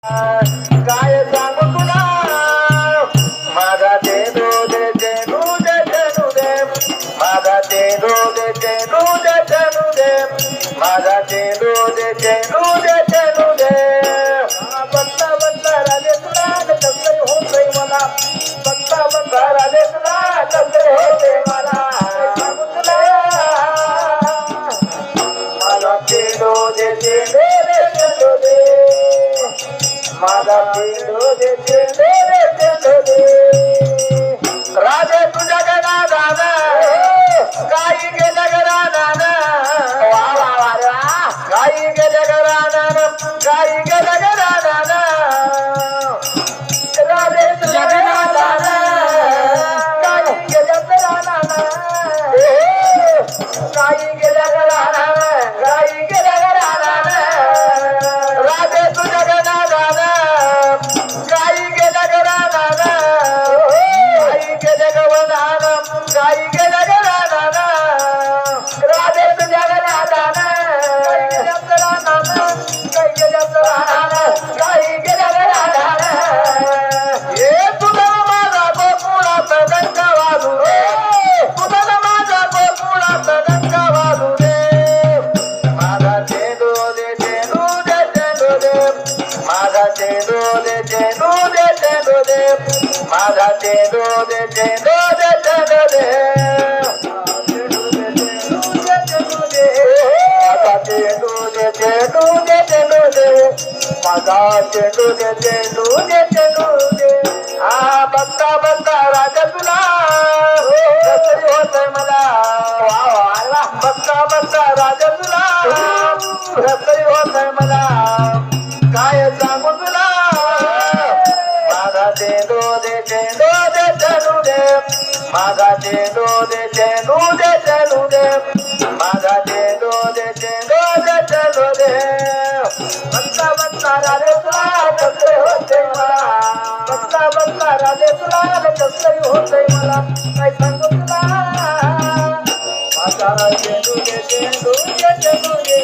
काय सांगू तुला माझा चेंडू दे चेंडू दे चेंडू दे माझा चेंडू दे चेंडू दे चेंडू दे माझा चेंडू दे चेंडू दे चेंडू दे बत्ता बत्ता राजे तुला कसं होतंय मला बत्ता बत्ता राजे तुला कसं होतंय मला सांगू तुला माझा चेंडू दे चेंडू दे चेंडू दे माझा चेंडू दे चेंडू दे चेंडू दे राजे तुझ्या गणादान काही गेल्या घरादान वा वा वा वा काही गेल्या घरादान काही गेल्या घरादान राजे तुझ्या गणादान काही गेल्या घरादान काही गेल्या घरादान काही गेल्या घरादान राजे तुझ्या गणादान काही गेल्या घरादान काही गेल्या गवदान काही गेल्या घरादान राजे तुझ्या गणादान काही गेल्या घरादान काही गेल्या घरादान काही गेल्या घरादान हे तुझा माझा गोकुळात डंका वाजू रे तुझा माझा गोकुळात डंका वाजू रे माझा चेंडू दे चेंडू दे चेंडू दे माझा चेंडू दे चेंडू दे चेंडू दे माझा चेंडू दे चेंडू दे चेंडू दे माझा चेंडू दे चेंडू दे चेंडू दे माझा चेंडू दे चेंडू दे चेंडू दे हा बघता बघता राजा तुला कसरी होतंय मला वा वा वा बघता बघता राजा तुला कसरी होतंय मला काय सांगू तुला माझा चेंडू दे चेंडू दे चेंडू दे माझा चेंडू दे चेंडू दे चेंडू दे माझा चेंडू दे चेंडू दे चेंडू दे बघता बघता राजे तुला कसरी होतंय मला बघता बघता राजे तुला कसरी होतंय मला काय सांगू तुला माझा चेंडू दे चेंडू दे चेंडू दे